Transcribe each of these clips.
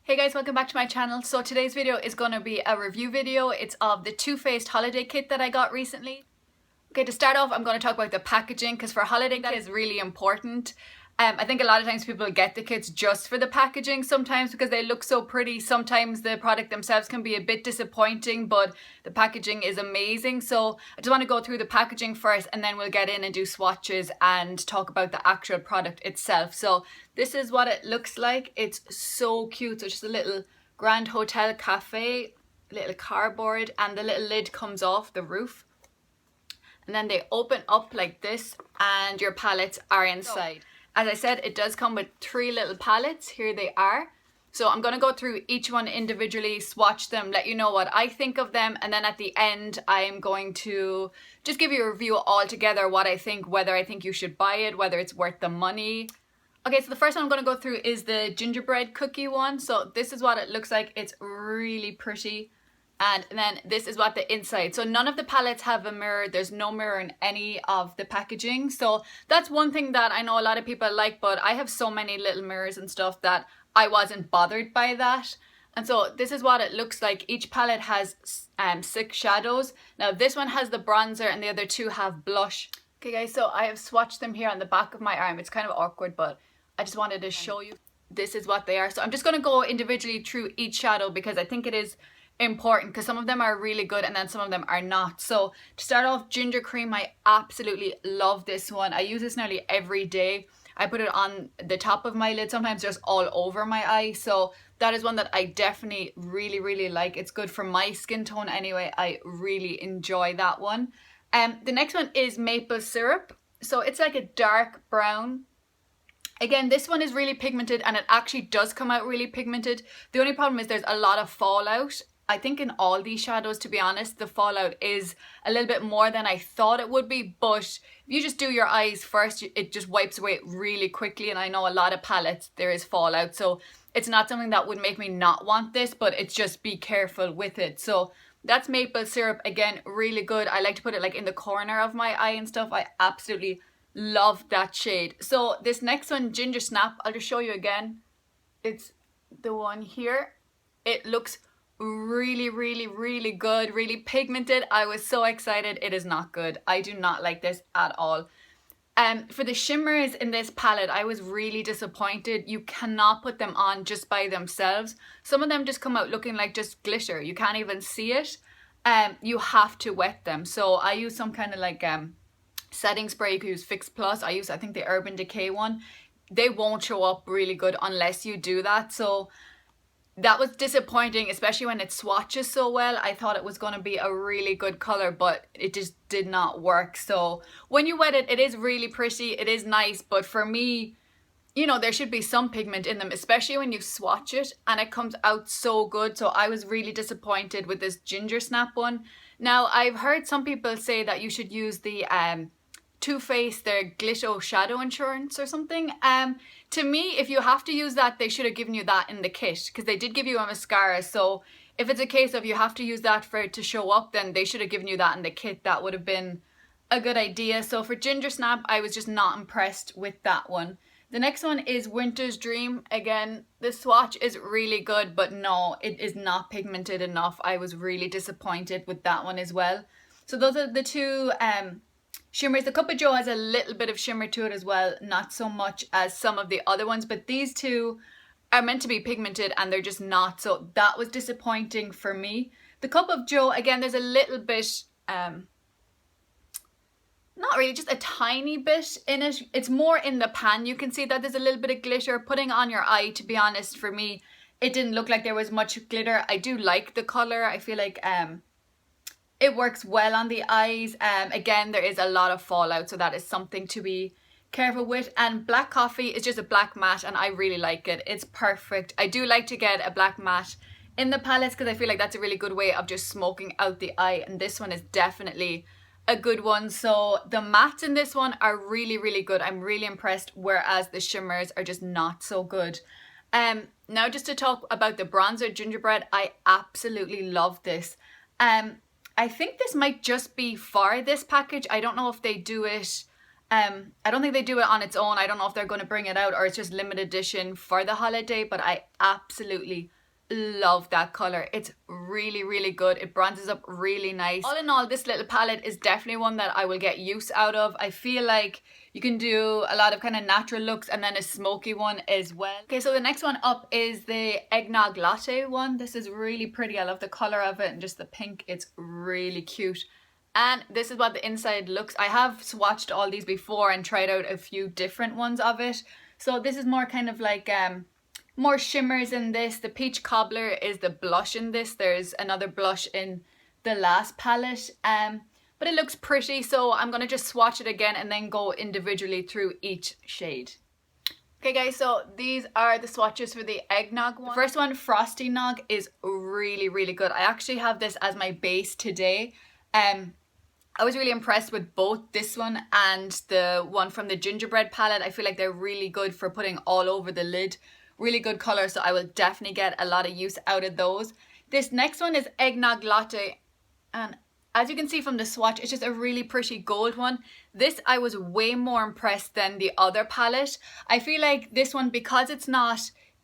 Hey guys, welcome back to my channel. So today's video is going to be a review video. It's of the Too Faced holiday kit that I got recently. Okay, to start off, I'm going to talk about the packaging because for a holiday that is really important. I think a lot of times people get the kits just for the packaging sometimes because they look so pretty. Sometimes the product themselves can be a bit disappointing, but the packaging is amazing. So I just want to go through the packaging first and then we'll get in and do swatches and talk about the actual product itself. So this is what it looks like. It's so cute. So just a little Grande Hotel Cafe, little cardboard, and the little lid comes off the roof. And then they open up like this and your palettes are inside. As I said, it does come with 3 little palettes. Here they are. So I'm going to go through each one individually, swatch them, let you know what I think of them. And then at the end, I'm going to just give you a review all together, what I think, whether I think you should buy it, whether it's worth the money. Okay, so the first one I'm going to go through is the gingerbread cookie one. So this is what it looks like. It's really pretty. And then this is what the inside. So none of the palettes have a mirror. There's no mirror in any of the packaging. So that's one thing that I know a lot of people like, but I have so many little mirrors and stuff that I wasn't bothered by that. And so this is what it looks like. Each palette has 6 shadows. Now this one has the bronzer and the other 2 have blush. Okay guys, so I have swatched them here on the back of my arm. It's kind of awkward, but I just wanted to show you. This is what they are. So I'm just going to go individually through each shadow because I think it is important because some of them are really good and then some of them are not. So to start off, ginger cream, I absolutely love this one. I use this nearly every day. I put it on the top of my lid, sometimes just all over my eye. So that is one that I definitely really like. It's good for my skin tone anyway. I really enjoy that one. The next one is maple syrup. So it's like a dark brown. Again, this one is really pigmented and it actually does come out really pigmented. The only problem is there's a lot of fallout. I think in all these shadows, to be honest, the fallout is a little bit more than I thought it would be. But if you just do your eyes first, it just wipes away really quickly. And I know a lot of palettes, there is fallout. So it's not something that would make me not want this, but it's just be careful with it. So that's maple syrup. Again, really good. I like to put it like in the corner of my eye and stuff. I absolutely love that shade. So this next one, ginger snap, I'll just show you again. It's the one here. It looks really good, really pigmented. I was so excited. It is not good. I do not like this at all. For the shimmers in this palette, I was really disappointed. You cannot put them on just by themselves. Some of them just come out looking like just glitter. You can't even see it. You have to wet them. So I use some kind of like setting spray. You could use Fix Plus. I think the Urban Decay one. They won't show up really good unless you do that. So that was disappointing, especially when it swatches so well. I thought it was going to be a really good color, but it just did not work. So when you wet it, it is really pretty. It is nice, but for me, you know, there should be some pigment in them, especially when you swatch it and it comes out so good. So I was really disappointed with this ginger snap one. Now, I've heard some people say that you should use the Too Faced, their glitter shadow insurance or something. To me, if you have to use that, they should have given you that in the kit because they did give you a mascara. So if it's a case of you have to use that for it to show up, then they should have given you that in the kit. That would have been a good idea. So for ginger snap, I was just not impressed with that one. The next one is Winter's Dream. Again, the swatch is really good, but no, it is not pigmented enough. I was really disappointed with that one as well. So those are the 2 shimmers. The Cup of Joe has a little bit of shimmer to it as well, not so much as some of the other ones, but these 2 are meant to be pigmented and they're just not. So that was disappointing for me. The Cup of Joe, again, there's a little bit, not really, just a tiny bit in it. It's more in the pan. You can see that there's a little bit of glitter. Putting on your eye, to be honest, for me, it didn't look like there was much glitter. I do like the color. I feel like it works well on the eyes. Again, there is a lot of fallout, so that is something to be careful with. And black coffee is just a black matte and I really like it. It's perfect. I do like to get a black matte in the palettes because I feel like that's a really good way of just smoking out the eye, and this one is definitely a good one. So the mattes in this one are really good. I'm really impressed, whereas the shimmers are just not so good. Now just to talk about the bronzer gingerbread, I absolutely love this. I think this might just be for this package. I don't know if they do it I don't think they do it on its own. I don't know if they're going to bring it out or it's just limited edition for the holiday, but I absolutely love that color. It's really, really good. It bronzes up really nice. All in all, this little palette is definitely one that I will get use out of. I feel like you can do a lot of kind of natural looks and then a smoky one as well. Okay, so the next one up is the Eggnog Latte one. This is really pretty. I love the color of it and just the pink. It's really cute. And this is what the inside looks. I have swatched all these before and tried out a few different ones of it. So this is more kind of like more shimmers in this. The Peach Cobbler is the blush in this. There's another blush in the last palette. But it looks pretty, so I'm going to just swatch it again and then go individually through each shade. Okay guys, so these are the swatches for the Eggnog one. The first one, Frosty Nog, is really, really good. I actually have this as my base today. I was really impressed with both this one and the one from the gingerbread palette. I feel like they're really good for putting all over the lid. Really good color, so I will definitely get a lot of use out of those. This next one is Eggnog Latte, and as you can see from the swatch, it's just a really pretty gold one. This I was way more impressed than the other palette. I feel like this one, because it's not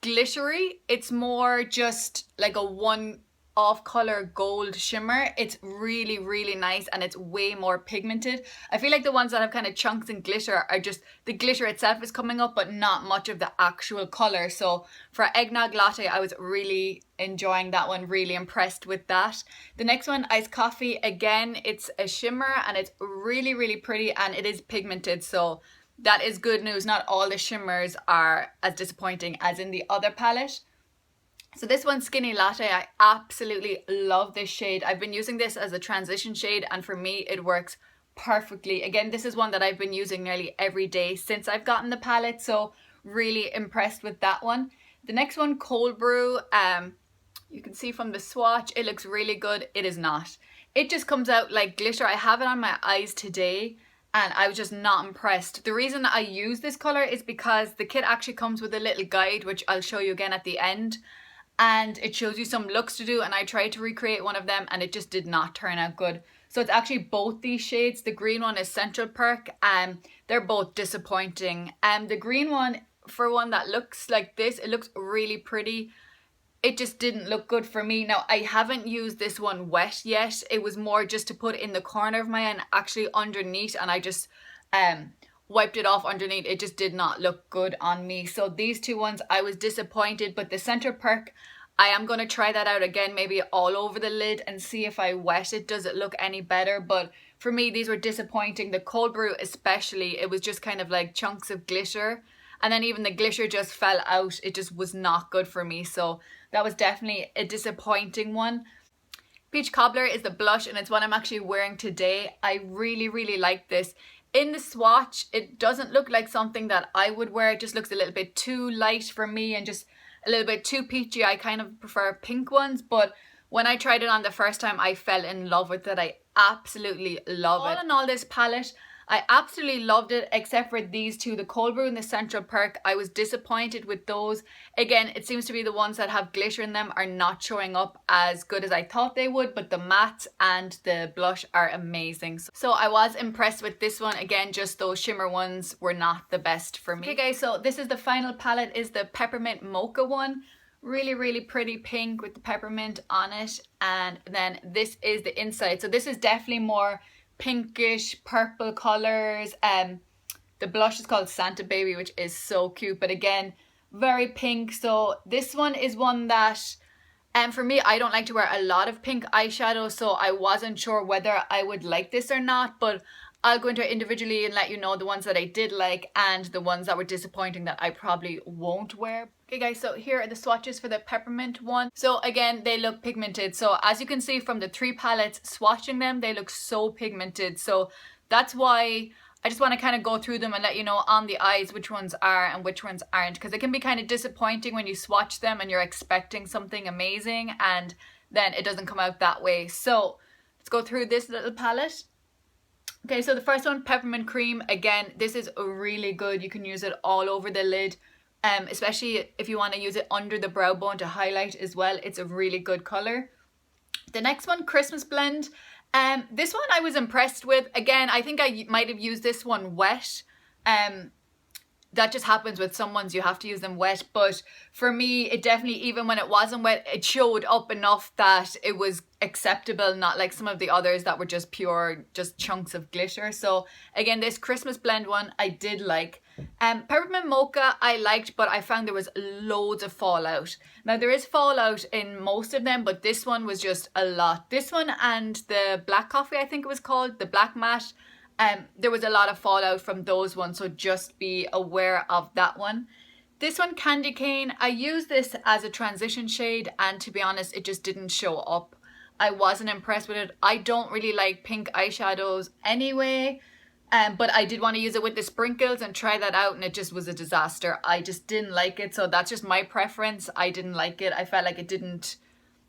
glittery, it's more just like a one off color gold shimmer. It's really, really nice and it's way more pigmented. I feel like the ones that have kind of chunks and glitter are just the glitter itself is coming up but not much of the actual color. So for Eggnog Latte, I was really enjoying that one, really impressed with that. The next one, Iced Coffee, again, it's a shimmer and it's really, really pretty and it is pigmented, so that is good news. Not all the shimmers are as disappointing as in the other palette. So this one, Skinny Latte, I absolutely love this shade. I've been using this as a transition shade and for me it works perfectly. Again, this is one that I've been using nearly every day since I've gotten the palette, so really impressed with that one. The next one, Cold Brew, you can see from the swatch, it looks really good. It is not. It just comes out like glitter. I have it on my eyes today and I was just not impressed. The reason I use this color is because the kit actually comes with a little guide, which I'll show you again at the end. And it shows you some looks to do, and I tried to recreate one of them and it just did not turn out good. So it's actually both these shades. The green one is Central Perk, and they're both disappointing. The green one, for one that looks like this, it looks really pretty. It just didn't look good for me. Now, I haven't used this one wet yet. It was more just to put in the corner of my eye and actually underneath, and I just wiped it off underneath. It just did not look good on me. So these two ones, I was disappointed, but the Central Perk, I am going to try that out again, maybe all over the lid and see if I wet it, does it look any better? But for me, these were disappointing. The Cold Brew especially, it was just kind of like chunks of glitter. And then even the glitter just fell out. It just was not good for me. So that was definitely a disappointing one. Peach Cobbler is the blush and it's what I'm actually wearing today. I really, really like this. In the swatch, it doesn't look like something that I would wear. It just looks a little bit too light for me and just a little bit too peachy. I kind of prefer pink ones, but when I tried it on the first time, I fell in love with it. I absolutely love it. All in all, this palette, I absolutely loved it, except for these two, the Cold Brew and the Central Perk. I was disappointed with those. Again, it seems to be the ones that have glitter in them are not showing up as good as I thought they would, but the matte and the blush are amazing. So I was impressed with this one. Again, just those shimmer ones were not the best for me. Okay guys, so this is the final palette, is the Peppermint Mocha one. Really, really pretty pink with the peppermint on it. And then this is the inside. So this is definitely more pinkish purple colors. The blush is called Santa Baby, which is so cute, but again, very pink. So this one is one that for me, I don't like to wear a lot of pink eyeshadow, so I wasn't sure whether I would like this or not, but I'll go into it individually and let you know the ones that I did like and the ones that were disappointing that I probably won't wear. Okay guys, so here are the swatches for the peppermint one. So again, they look pigmented. So as you can see from the three palettes, swatching them, they look so pigmented. So that's why I just want to kind of go through them and let you know on the eyes which ones are and which ones aren't, because it can be kind of disappointing when you swatch them and you're expecting something amazing and then it doesn't come out that way. So let's go through this little palette. Okay, so the first one, Peppermint Cream. Again, this is really good. You can use it all over the lid, especially if you want to use it under the brow bone to highlight as well. It's a really good color. The next one, Christmas Blend. This one I was impressed with. Again, I think I might have used this one wet. That just happens with some ones, you have to use them wet, but for me it definitely, even when it wasn't wet, it showed up enough that it was acceptable, not like some of the others that were just pure just chunks of glitter. So again, this Christmas blend one I did like. Peppermint mocha I liked, but I found there was loads of fallout. Now there is fallout in most of them, but this one was just a lot. This one and the black coffee, I think it was called, the black matte, there was a lot of fallout from those ones, so just be aware of that one. This one, Candy Cane, I used this as a transition shade, and to be honest, it just didn't show up. I wasn't impressed with it. I don't really like pink eyeshadows anyway, but I did want to use it with the sprinkles and try that out, and it just was a disaster. I just didn't like it, so that's just my preference. I didn't like it. I felt like it didn't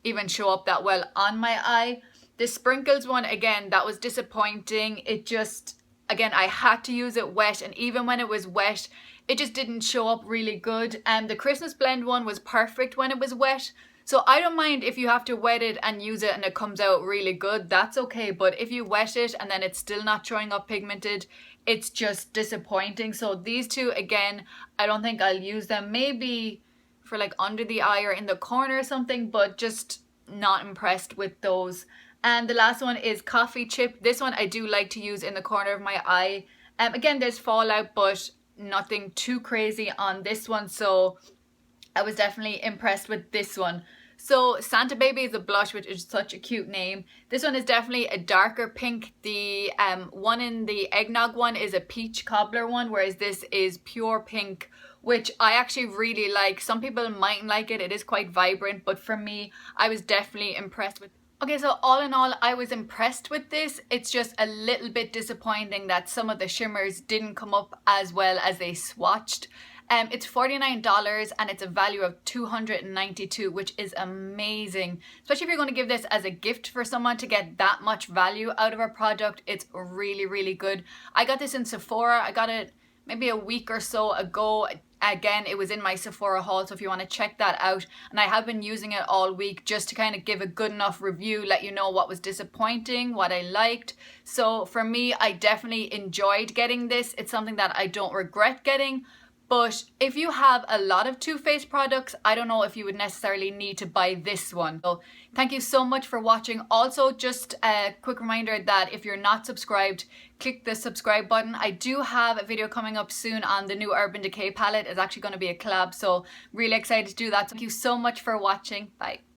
even show up that well on my eye. The sprinkles one, again, that was disappointing. It just, again, I had to use it wet, and even when it was wet, it just didn't show up really good. And the Christmas blend one was perfect when it was wet. So I don't mind if you have to wet it and use it and it comes out really good, that's okay. But if you wet it and then it's still not showing up pigmented, it's just disappointing. So these two, again, I don't think I'll use them. Maybe for like under the eye or in the corner or something, but just not impressed with those. And the last one is Coffee Chip. This one I do like to use in the corner of my eye. Again, there's fallout, but nothing too crazy on this one. So I was definitely impressed with this one. So Santa Baby is a blush, which is such a cute name. This one is definitely a darker pink. The one in the eggnog one is a peach cobbler one, whereas this is pure pink, which I actually really like. Some people mightn't like it. It is quite vibrant, but for me, I was definitely impressed with it. Okay, so all in all, I was impressed with this. It's just a little bit disappointing that some of the shimmers didn't come up as well as they swatched. It's $49 and it's a value of $292, which is amazing. Especially if you're going to give this as a gift for someone, to get that much value out of a product. It's really, really good. I got this in Sephora. I got it maybe a week or so ago. Again, it was in my Sephora haul, so if you want to check that out. And I have been using it all week just to kind of give a good enough review, let you know what was disappointing, what I liked. So for me, I definitely enjoyed getting this. It's something that I don't regret getting. But if you have a lot of Too Faced products, I don't know if you would necessarily need to buy this one. So thank you so much for watching. Also, just a quick reminder that if you're not subscribed, click the subscribe button. I do have a video coming up soon on the new Urban Decay palette. It's actually going to be a collab, so really excited to do that. Thank you so much for watching. Bye.